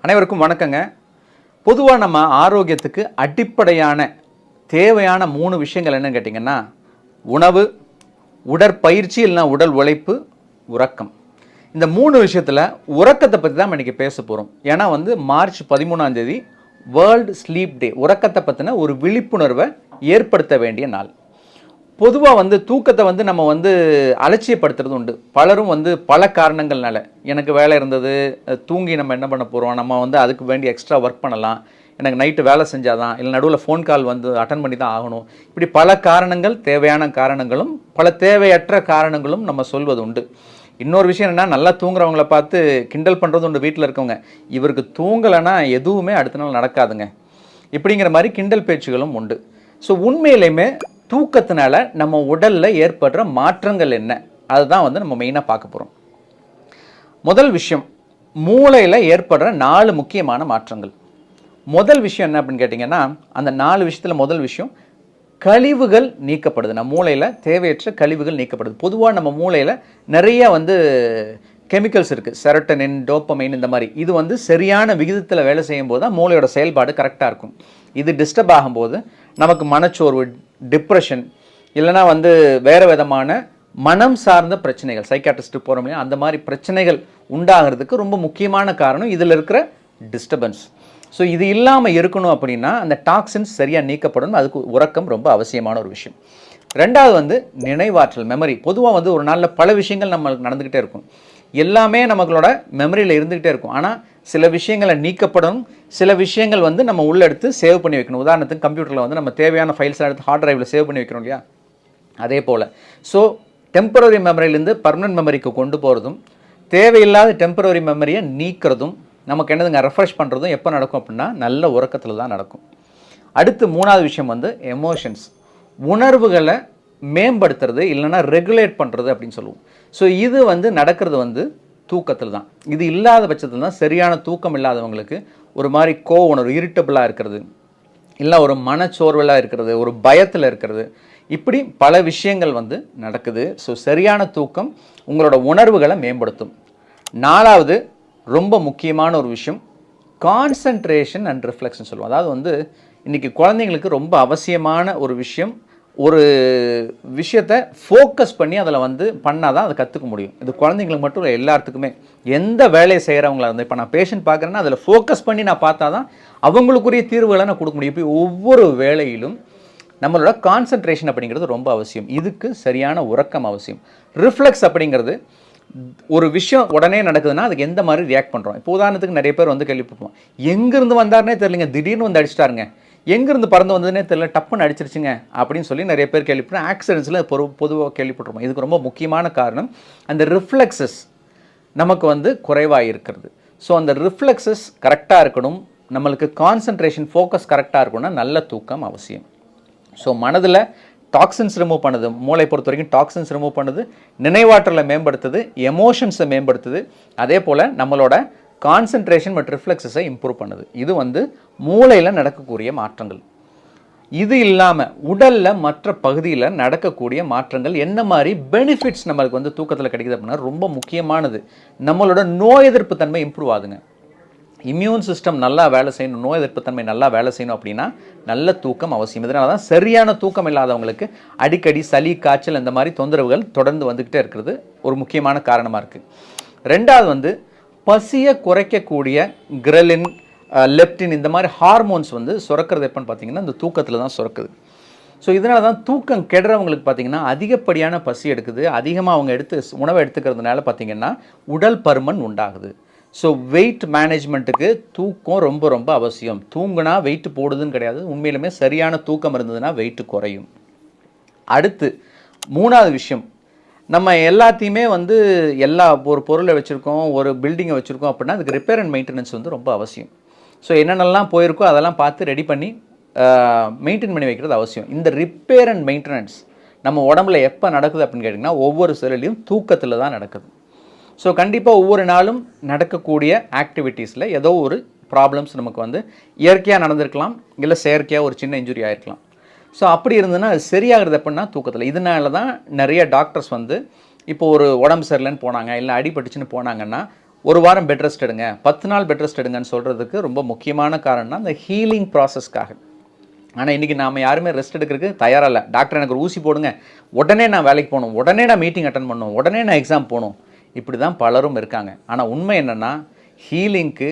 அனைவருக்கும் வணக்கங்க. பொதுவாக நம்ம ஆரோக்கியத்துக்கு அடிப்படையான தேவையான 3 விஷயங்கள் என்னன்னு கேட்டிங்கன்னா, உணவு, உடற்பயிற்சி இல்லைனா உடல் உழைப்பு, உறக்கம். இந்த 3 விஷயத்தில் உறக்கத்தை பற்றி தான் இன்றைக்கி பேச போகிறோம். ஏன்னா மார்ச் 13ஆம் தேதி வேர்ல்டு ஸ்லீப் டே, உறக்கத்தை பற்றின ஒரு விழிப்புணர்வை ஏற்படுத்த வேண்டிய நாள். பொதுவாக தூக்கத்தை நம்ம அலட்சியப்படுத்துறது உண்டு. பலரும் பல காரணங்கள்னால, எனக்கு வேலை இருந்தது, தூங்கி நம்ம என்ன பண்ண போகிறோம், நம்ம அதுக்கு வேண்டி எக்ஸ்ட்ரா ஒர்க் பண்ணலாம், எனக்கு நைட்டு வேலை செஞ்சாதான், இல்லை நடுவில் ஃபோன் கால் அட்டன் பண்ணி தான் ஆகணும், இப்படி பல காரணங்கள், தேவையான காரணங்களும் பல தேவையற்ற காரணங்களும் நம்ம சொல்வது உண்டு. இன்னொரு விஷயம் என்னென்னா, நல்லா தூங்குறவங்கள பார்த்து கிண்டல் பண்ணுறது உண்டு. வீட்டில் இருக்கவங்க, இவருக்கு தூங்கலைன்னா எதுவுமே அடுத்த நாள் நடக்காதுங்க, இப்படிங்கிற மாதிரி கிண்டல் பேச்சுகளும் உண்டு. ஸோ உண்மையிலையுமே தூக்கத்தினால நம்ம உடலில் ஏற்படுற மாற்றங்கள் என்ன, அதுதான் நம்ம மெயினாக பார்க்க போகிறோம். முதல் விஷயம், மூளையில் ஏற்படுற 4 முக்கியமான மாற்றங்கள். முதல் விஷயம் என்ன அப்படின்னு கேட்டிங்கன்னா, அந்த 4 விஷயத்தில் முதல் விஷயம் கழிவுகள் நீக்கப்படுது. நம்ம மூளையில் தேவையற்ற கழிவுகள் நீக்கப்படுது. பொதுவாக நம்ம மூளையில் நிறைய கெமிக்கல்ஸ் இருக்குது, செரோட்டனின், டோப்பமைன், இந்த மாதிரி. இது சரியான விகிதத்தில் வேலை செய்யும் போது தான் மூளையோட செயல்பாடு கரெக்டாக இருக்கும். இது டிஸ்டர்ப் ஆகும்போது நமக்கு மனச்சோர்வு, டிப்ரெஷன், இல்லைனா வேறு விதமான மனம் சார்ந்த பிரச்சனைகள், சைக்காட்ரிஸ்ட்டு போகிறோம் இல்லையா, அந்த மாதிரி பிரச்சனைகள் உண்டாகிறதுக்கு ரொம்ப முக்கியமான காரணம் இதில் இருக்கிற டிஸ்டர்பன்ஸ். ஸோ இது இல்லாமல் இருக்கணும் அப்படின்னா அந்த டாக்ஸின்ஸ் சரியாக நீக்கப்படணும். அதுக்கு உறக்கம் ரொம்ப அவசியமான ஒரு விஷயம். ரெண்டாவது நினைவாற்றல், மெமரி. பொதுவாக ஒரு நாளில் பல விஷயங்கள் நம்மளுக்கு நடந்துக்கிட்டே இருக்கும். எல்லாமே நம்மளோட மெமரியில் இருந்துக்கிட்டே இருக்கும். ஆனால் சில விஷயங்களை நீக்கப்படணும், சில விஷயங்கள் நம்ம உள்ளே எடுத்து சேவ் பண்ணி வைக்கணும். உதாரணத்துக்கு கம்ப்யூட்டரில் நம்ம தேவையான ஃபைல்ஸ்லாம் எடுத்து ஹார்ட் டிரைவில் சேவ் பண்ணி வைக்கணும் இல்லையா, அதே போல். ஸோ டெம்பரரி மெமரியிலேருந்து பர்மனன்ட் மெமரிக்கு கொண்டு போகிறதும், தேவையில்லாத டெம்பரரி மெமரியை நீக்கிறதும், நமக்கு என்னதுங்க ரெஃப்ரெஷ் பண்ணுறதும் எப்போ நடக்கும் அப்படின்னா நல்ல உறக்கத்தில் தான் நடக்கும். அடுத்து 3வது விஷயம் எமோஷன்ஸ், உணர்வுகளை மேம்படுத்துறது இல்லைனா ரெகுலேட் பண்ணுறது அப்படின்னு சொல்லுவோம். ஸோ இது நடக்கிறது தூக்கத்தில் தான். இது இல்லாத பட்சத்தில் தான் சரியான தூக்கம் இல்லாதவங்களுக்கு ஒரு மாதிரி உணர்வு, இரிட்டபிளாக இருக்கிறது, இல்லை ஒரு மனச்சோர்வலாக இருக்கிறது, ஒரு பயத்தில் இருக்கிறது, இப்படி பல விஷயங்கள் நடக்குது. ஸோ சரியான தூக்கம் உங்களோட உணர்வுகளை மேம்படுத்தும். 4வது ரொம்ப முக்கியமான ஒரு விஷயம், கான்சன்ட்ரேஷன் அண்ட் ரிஃப்ளெக்ஷன் சொல்லுவோம். அதாவது இன்றைக்கி குழந்தைங்களுக்கு ரொம்ப அவசியமான ஒரு விஷயம், ஒரு விஷயத்தை ஃபோக்கஸ் பண்ணி அதில் பண்ணால் தான் அதை கற்றுக்க முடியும். இது குழந்தைங்களுக்கு மட்டும் இல்லை, எல்லாத்துக்குமே. எந்த வேலையை செய்கிறவங்களா இப்போ நான் பேஷண்ட் பார்க்குறேன்னா அதில் ஃபோக்கஸ் பண்ணி நான் பார்த்தா தான் அவங்களுக்குரிய தீர்வுகளை நான் கொடுக்க முடியும். இப்படி ஒவ்வொரு வேலையிலும் நம்மளோட கான்சன்ட்ரேஷன் அப்படிங்கிறது ரொம்ப அவசியம். இதுக்கு சரியான உறக்கம் அவசியம். ரிஃப்ளெக்ஸ் அப்படிங்கிறது ஒரு விஷயம் உடனே நடக்குதுன்னா அதுக்கு எந்த மாதிரி ரியாக்ட் பண்ணுறோம். இப்போ உதாரணத்துக்கு நிறைய பேர் கேள்விப்பட்டோம், எங்கேருந்து வந்தாருனே தெரியலங்க, திடீர்னு அடிச்சிட்டாருங்க, எங்கேருந்து பறந்து வந்ததுன்னே தெரியல, டப்புன்னு அடிச்சிருச்சுங்க அப்படின்னு சொல்லி நிறைய பேர் கேள்விப்பட்டோம். ஆக்சிடென்ட்ஸில் பொதுவாக கேள்விப்பட்டிருப்போம். இதுக்கு ரொம்ப முக்கியமான காரணம் அந்த ரிஃப்ளெக்ஸஸ் நமக்கு குறைவாக இருக்கிறது. ஸோ அந்த ரிஃப்ளெக்ஸஸ் கரெக்டாக இருக்கணும், நம்மளுக்கு கான்சன்ட்ரேஷன் ஃபோக்கஸ் கரெக்டாக இருக்கணும்னா நல்ல தூக்கம் அவசியம். ஸோ மனதில் டாக்ஸின்ஸ் ரிமூவ் பண்ணுது, மூளை பொறுத்த வரைக்கும் டாக்ஸின்ஸ் ரிமூவ் பண்ணுது, நினைவாற்றலை மேம்படுத்துது, எமோஷன்ஸை மேம்படுத்துது, அதே போல் நம்மளோட கான்சன்ட்ரேஷன் மற்றும் ரிஃப்ளெக்ஸஸை இம்ப்ரூவ் பண்ணுது. இது மூளையில் நடக்கக்கூடிய மாற்றங்கள். இது இல்லாமல் உடலில் மற்ற பகுதியில் நடக்கக்கூடிய மாற்றங்கள் என்ன மாதிரி பெனிஃபிட்ஸ் நம்மளுக்கு தூக்கத்தில் கிடைக்குது அப்படின்னா ரொம்ப முக்கியமானது. நம்மளோட நோய் எதிர்ப்பு தன்மை இம்ப்ரூவ் ஆகுதுங்க. இம்யூன் சிஸ்டம் நல்லா வேலை செய்யணும், நோய் எதிர்ப்பு தன்மை நல்லா வேலை செய்யணும் அப்படின்னா நல்ல தூக்கம் அவசியம். இதனால தான் சரியான தூக்கம் இல்லாதவங்களுக்கு அடிக்கடி சளி, காய்ச்சல், இந்த மாதிரி தொந்தரவுகள் தொடர்ந்து வந்துக்கிட்டே இருக்கிறது ஒரு முக்கியமான காரணமாக இருக்குது. ரெண்டாவது பசியை குறைக்கக்கூடிய கிரெலின், லெப்டின், இந்த மாதிரி ஹார்மோன்ஸ் சுரக்கிறது எப்போன்னு பார்த்தீங்கன்னா இந்த தூக்கத்தில் தான் சுரக்குது. ஸோ இதனால தான் தூக்கம் கெடுறவங்களுக்கு பார்த்திங்கன்னா அதிகப்படியான பசி எடுக்குது. அதிகமாக அவங்க உணவை எடுத்துக்கிறதுனால பார்த்திங்கன்னா உடல் பருமன் உண்டாகுது. ஸோ வெயிட் மேனேஜ்மெண்ட்டுக்கு தூக்கம் ரொம்ப ரொம்ப அவசியம். தூங்குனா வெயிட் போடுதுன்னு கிடையாது, உண்மையிலுமே சரியான தூக்கம் இருந்ததுன்னா வெயிட் குறையும். அடுத்து 3வது விஷயம், நம்ம எல்லாத்தையுமே எல்லா ஒரு பொருளை வச்சுருக்கோம், ஒரு பில்டிங்கை வச்சுருக்கோம் அப்படின்னா அதுக்கு ரிப்பேர் அண்ட் மெயின்டெனன்ஸ் ரொம்ப அவசியம். ஸோ என்னென்னலாம் போயிருக்கோ அதெல்லாம் பார்த்து ரெடி பண்ணி மெயின்டைன் பண்ணி வைக்கிறது அவசியம். இந்த ரிப்பேர் அண்ட் மெயின்டெனன்ஸ் நம்ம உடம்புல எப்போ நடக்குது அப்படின்னு கேட்டிங்கன்னா ஒவ்வொரு செல்லையும் தூக்கத்தில் தான் நடக்குது. ஸோ கண்டிப்பாக ஒவ்வொரு நாளும் நடக்கக்கூடிய ஆக்டிவிட்டீஸில் ஏதோ ஒரு ப்ராப்ளம்ஸ் நமக்கு இயற்கையாக நடந்திருக்கலாம், இல்லை செயற்கையாக ஒரு சின்ன இன்ஜுரி ஆகிருக்கலாம். ஸோ அப்படி இருந்ததுன்னா அது சரியாகிறது எப்படின்னா தூக்கத்தில். இதனால தான் நிறைய டாக்டர்ஸ் இப்போ ஒரு உடம்பு சரியில்லைன்னு போனாங்க, இல்லை அடிபட்டுச்சுன்னு போனாங்கன்னா ஒரு வாரம் பெட் ரெஸ்ட் எடுங்க, 10 நாள் பெட் ரெஸ்ட் எடுங்கன்னு சொல்கிறதுக்கு ரொம்ப முக்கியமான காரணம்னா அந்த ஹீலிங் ப்ராசஸ்க்காக. ஆனால் இன்றைக்கி நாம் யாருமே ரெஸ்ட் எடுக்கிறதுக்கு தயாராக இல்லை. டாக்டர் எனக்கு ஒரு ஊசி போடுங்க, உடனே நான் வேலைக்கு போகணும், உடனே நான் மீட்டிங் அட்டன் பண்ணணும், உடனே நான் எக்ஸாம் போகணும், இப்படி தான் பலரும் இருக்காங்க. ஆனால் உண்மை என்னென்னா ஹீலிங்க்கு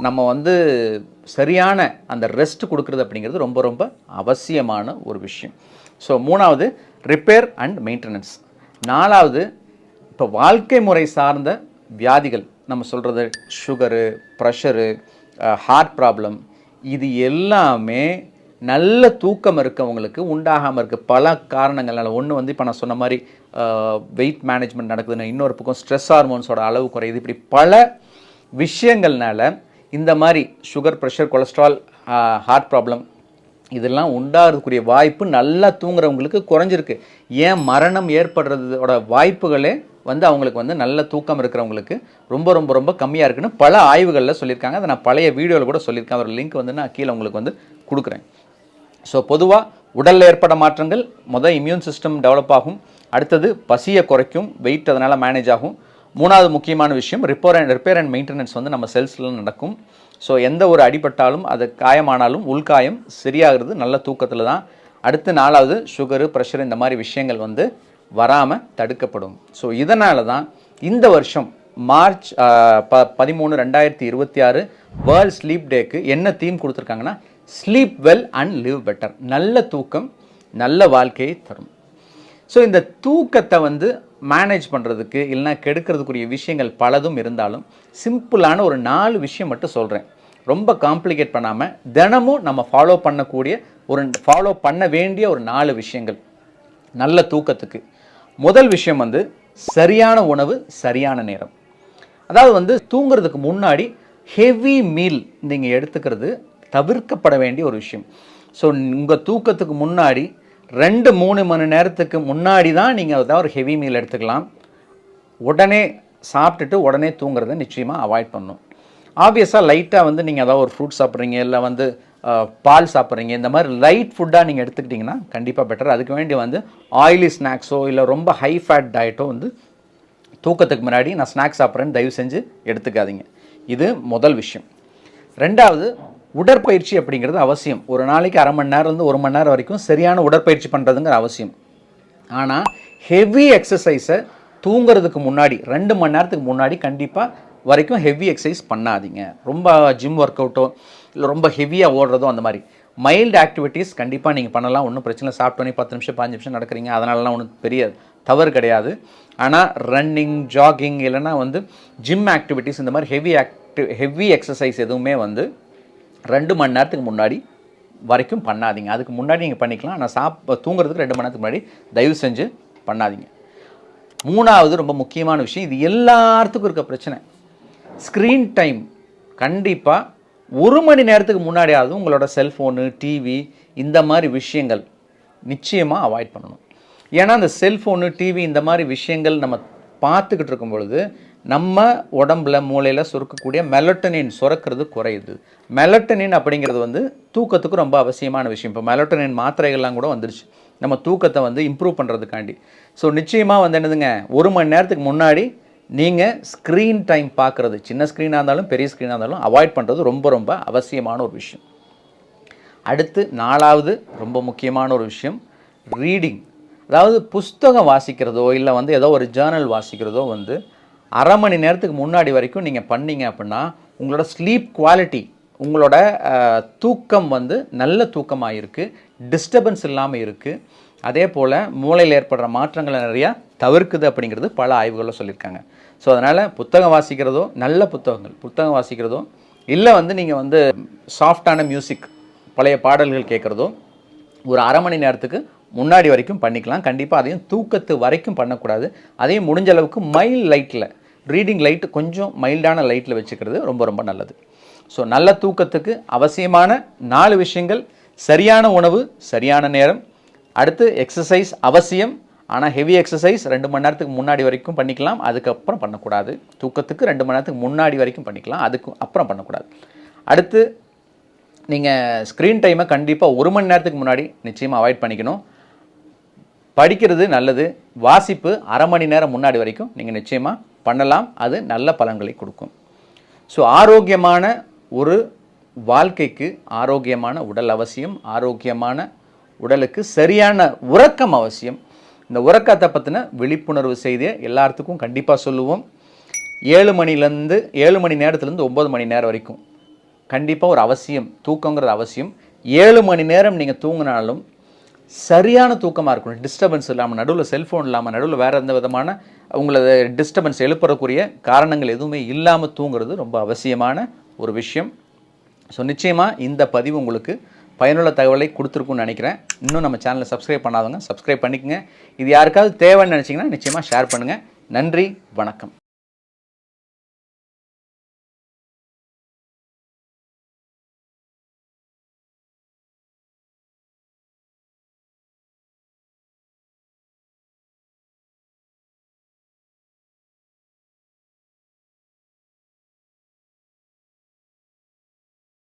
நம்ம வந்து சரியான அந்த ரெஸ்ட் கொடுக்குறது அப்படிங்கிறது ரொம்ப ரொம்ப அவசியமான ஒரு விஷயம். ஸோ 3வது ரிப்பேர் அண்ட் மெயின்டெனன்ஸ். 4வது இப்போ வாழ்க்கை முறை சார்ந்த வியாதிகள் நம்ம சொல்கிறது சுகரு, ப்ரெஷரு, ஹார்ட் ப்ராப்ளம், இது எல்லாமே நல்ல தூக்கம் இருக்கவங்களுக்கு உண்டாகாமல் இருக்குது பல காரணங்கள்னால. ஒன்று வந்து இப்போ நான் சொன்ன மாதிரி வெயிட் மேனேஜ்மெண்ட் நடக்குதுன்னு, இன்னொரு பக்கம் ஸ்ட்ரெஸ் ஹார்மோன்ஸோட அளவு குறையுது. இப்படி பல விஷயங்கள்னால இந்த மாதிரி sugar, pressure, cholesterol, heart problem இதெல்லாம் உண்டாகிறதுக்குரிய வாய்ப்பு நல்லா தூங்குறவங்களுக்கு குறைஞ்சிருக்கு. ஏன் மரணம் ஏற்படுறதோட வாய்ப்புகளே வந்து அவங்களுக்கு வந்து நல்ல தூக்கம் இருக்கிறவங்களுக்கு ரொம்ப ரொம்ப ரொம்ப கம்மியாக இருக்குன்னு பல ஆய்வுகளில் சொல்லியிருக்காங்க. அதை நான் பழைய வீடியோவில் கூட சொல்லியிருக்கேன். ஒரு லிங்க் வந்து நான் கீழே உங்களுக்கு வந்து கொடுக்குறேன். ஸோ பொதுவாக உடலில் ஏற்பட மாற்றங்கள் இம்யூன் சிஸ்டம் டெவலப் ஆகும். அடுத்தது பசியை குறைக்கும், வெயிட் அதனால் மேனேஜ் ஆகும். 3வது முக்கியமான விஷயம் ரிப்பேர் அண்ட் மெயின்டெனன்ஸ் வந்து நம்ம செல்ஸில் நடக்கும். ஸோ எந்த ஒரு அடிபட்டாலும் அது காயமானாலும் உள்காயம் சரியாகிறது நல்ல தூக்கத்தில் தான். அடுத்து 4வது சுகரு, ப்ரெஷர் இந்த மாதிரி விஷயங்கள் வந்து வராமல் தடுக்கப்படும். ஸோ இதனால தான் இந்த வருஷம் மார்ச் 13, 2026 வேர்ல்ட் ஸ்லீப் டேக்கு என்ன தீம் கொடுத்துருக்காங்கன்னா sleep well and live better. நல்ல தூக்கம் நல்ல வாழ்க்கையை தரும். ஸோ இந்த தூக்கத்தை வந்து மேனேஜ் பண்ணுறதுக்கு இல்லைனா கெடுக்கிறதுக்குரிய விஷயங்கள் பலதும் இருந்தாலும் சிம்பிளான ஒரு 4 விஷயம் மட்டும் சொல்கிறேன். ரொம்ப காம்ப்ளிகேட் பண்ணாமல் தினமும் நம்ம ஃபாலோ பண்ண வேண்டிய ஒரு 4 விஷயங்கள் நல்ல தூக்கத்துக்கு. முதல் விஷயம் வந்து சரியான உணவு, சரியான நேரம். அதாவது வந்து தூங்குறதுக்கு முன்னாடி ஹெவி மீல் நீங்கள் எடுத்துக்கிறது தவிர்க்கப்பட வேண்டிய ஒரு விஷயம். ஸோ உங்கள் தூக்கத்துக்கு முன்னாடி 2-3 மணி நேரத்துக்கு முன்னாடி தான் நீங்கள் ஏதாவது ஒரு ஹெவி மீல் எடுத்துக்கலாம். உடனே சாப்பிட்டுட்டு உடனே தூங்குறதை நிச்சயமாக அவாய்ட் பண்ணணும். ஆப்வியஸாக லைட்டாக வந்து நீங்கள் ஏதாவது ஒரு ஃப்ரூட் சாப்பிட்றீங்க, இல்லை வந்து பால் சாப்பிட்றீங்க, இந்த மாதிரி லைட் ஃபுட்டாக நீங்கள் எடுத்துக்கிட்டிங்கன்னா கண்டிப்பாக பெட்டர். அதுக்கு வேண்டி வந்து ஆயிலி ஸ்நாக்ஸோ இல்லை ரொம்ப ஹை ஃபேட் டயட்டோ வந்து தூக்கத்துக்கு முன்னாடி நான் ஸ்நாக்ஸ் சாப்பிட்றேன்னு தயவு செஞ்சு எடுத்துக்காதீங்க. இது முதல் விஷயம். 2வது உடற்பயிற்சி அப்படிங்கிறது அவசியம். ஒரு நாளைக்கு அரை மணி நேரம்லேருந்து 1 மணி நேரம் வரைக்கும் சரியான உடற்பயிற்சி பண்ணுறதுங்கிற அவசியம். ஆனால் ஹெவி எக்ஸசைஸை தூங்குறதுக்கு முன்னாடி 2 மணி நேரத்துக்கு முன்னாடி கண்டிப்பாக வரைக்கும் ஹெவி எக்ஸசைஸ் பண்ணாதீங்க. ரொம்ப ஜிம் ஒர்க் அவுட்டோ இல்லை ரொம்ப ஹெவியாக ஓடுறதோ அந்த மாதிரி மைல்டு ஆக்டிவிட்டீஸ் கண்டிப்பாக நீங்கள் பண்ணலாம். ஒன்றும் பிரச்சனை. சாப்பிட்டோன்னே 10 நிமிஷம் 5 நிமிஷம் நடக்கிறீங்க, அதனாலலாம் ஒன்றும் பெரிய தவறு கிடையாது. ஆனால் ரன்னிங், ஜாகிங் இல்லைனா வந்து ஜிம் ஆக்டிவிட்டீஸ் இந்த மாதிரி ஹெவி எக்ஸசைஸ் எதுவுமே வந்து 2 மணி நேரத்துக்கு முன்னாடி வரைக்கும் பண்ணாதீங்க. அதுக்கு முன்னாடி நீங்கள் பண்ணிக்கலாம். ஆனால் தூங்குறதுக்கு 2 மணி நேரத்துக்கு முன்னாடி தயவு செஞ்சு பண்ணாதீங்க. 3வது ரொம்ப முக்கியமான விஷயம், இது எல்லாத்துக்கும் இருக்க பிரச்சனை, ஸ்க்ரீன் டைம். கண்டிப்பாக 1 மணி நேரத்துக்கு முன்னாடியாவது உங்களோட செல்ஃபோனு, டிவி இந்த மாதிரி விஷயங்கள் நிச்சயமாக அவாய்ட் பண்ணணும். ஏன்னா அந்த செல்ஃபோனு, டிவி இந்த மாதிரி விஷயங்கள் நம்ம பார்த்துக்கிட்டு இருக்கும் பொழுது நம்ம உடம்புல மூளையில் சுரக்கக்கூடிய மெலட்டனின் சுரக்கிறது குறையுது. மெலட்டனின் அப்படிங்கிறது வந்து தூக்கத்துக்கு ரொம்ப அவசியமான விஷயம். இப்போ மெலட்டனின் மாத்திரைகள்லாம் கூட வந்துருச்சு நம்ம தூக்கத்தை வந்து இம்ப்ரூவ் பண்ணுறதுக்காண்டி. ஸோ நிச்சயமாக வந்து என்னதுங்க, 1 மணி நேரத்துக்கு முன்னாடி நீங்கள் ஸ்க்ரீன் டைம் பார்க்குறது, சின்ன ஸ்க்ரீனாக இருந்தாலும் பெரிய ஸ்க்ரீனாக இருந்தாலும் அவாய்ட் பண்ணுறது ரொம்ப ரொம்ப அவசியமான ஒரு விஷயம். அடுத்து 4வது ரொம்ப முக்கியமான ஒரு விஷயம் ரீடிங். அதாவது புஸ்தகம் வாசிக்கிறதோ இல்லை வந்து ஏதோ ஒரு ஜேர்னல் வாசிக்கிறதோ வந்து அரை மணி நேரத்துக்கு முன்னாடி வரைக்கும் நீங்கள் பண்ணீங்க அப்படின்னா உங்களோட ஸ்லீப் குவாலிட்டி, உங்களோட தூக்கம் வந்து நல்ல தூக்கமாக இருக்குது, டிஸ்டர்பன்ஸ் இல்லாமல் இருக்குது. அதே போல் மூளையில் ஏற்படுற மாற்றங்களை நிறையா தவிர்க்குது அப்படிங்கிறது பல ஆய்வுகளில் சொல்லியிருக்காங்க. ஸோ அதனால் புத்தகம் வாசிக்கிறதோ, நல்ல புத்தகம் வாசிக்கிறதோ இல்லை வந்து நீங்கள் வந்து சாஃப்டான மியூசிக், பழைய பாடல்கள் கேட்குறதோ ஒரு அரை மணி நேரத்துக்கு முன்னாடி வரைக்கும் பண்ணிக்கலாம். கண்டிப்பாக அதையும் தூக்கத்து வரைக்கும் பண்ணக்கூடாது. அதையும் முடிஞ்ச அளவுக்கு மைல்ட் லைட்டில், ரீடிங் லைட்டு கொஞ்சம் மைல்டான லைட்டில் வச்சுக்கிறது ரொம்ப ரொம்ப நல்லது. ஸோ நல்ல தூக்கத்துக்கு அவசியமான 4 விஷயங்கள்: சரியான உணவு, சரியான நேரம், அடுத்து எக்ஸசைஸ் அவசியம், ஆனால் ஹெவி எக்ஸசைஸ் 2 மணி நேரத்துக்கு முன்னாடி வரைக்கும் பண்ணிக்கலாம், அதுக்கப்புறம் பண்ணக்கூடாது. தூக்கத்துக்கு 2 மணி நேரத்துக்கு முன்னாடி வரைக்கும் பண்ணிக்கலாம், அதுக்கு அப்புறம் பண்ணக்கூடாது. அடுத்து நீங்கள் ஸ்க்ரீன் டைமை கண்டிப்பாக 1 மணி நேரத்துக்கு முன்னாடி நிச்சயமாக அவாய்ட் பண்ணிக்கணும். படிக்கிறது நல்லது. வாசிப்பு அரை மணி நேரம் முன்னாடி வரைக்கும் நீங்கள் நிச்சயமாக பண்ணலாம். அது நல்ல பலன்களை கொடுக்கும். ஸோ ஆரோக்கியமான ஒரு வாழ்க்கைக்கு ஆரோக்கியமான உடல் அவசியம். ஆரோக்கியமான உடலுக்கு சரியான உறக்கம் அவசியம். இந்த உறக்கத்தை பற்றின விழிப்புணர்வு செய்தியை எல்லாத்துக்கும் கண்டிப்பாக சொல்லுவோம். 7 மணி நேரத்துலேருந்து 9 மணி நேரம் வரைக்கும் கண்டிப்பாக ஒரு அவசியம். தூக்கங்கிறது அவசியம். 7 மணி நேரம் நீங்கள் தூங்கினாலும் சரியான தூக்கமாக இருக்கணும். டிஸ்டர்பன்ஸ் இல்லாமல், நடுவில் செல்ஃபோன் இல்லாமல், நடுவில் வேறு எந்த விதமான உங்களது டிஸ்டர்பன்ஸ் எழுப்புறக்கூடிய காரணங்கள் எதுவுமே இல்லாமல் தூங்குறது ரொம்ப அவசியமான ஒரு விஷயம். ஸோ நிச்சயமாக இந்த பதிவு உங்களுக்கு பயனுள்ள தகவலை கொடுத்துருக்குன்னு நினைக்கிறேன். இன்னும் நம்ம சேனலை சப்ஸ்கிரைப் பண்ணாதவங்க சப்ஸ்கிரைப் பண்ணிக்கங்க. இது யாருக்காவது தேவைன்னு நினச்சிங்கன்னா நிச்சயமாக ஷேர் பண்ணுங்கள். நன்றி, வணக்கம்.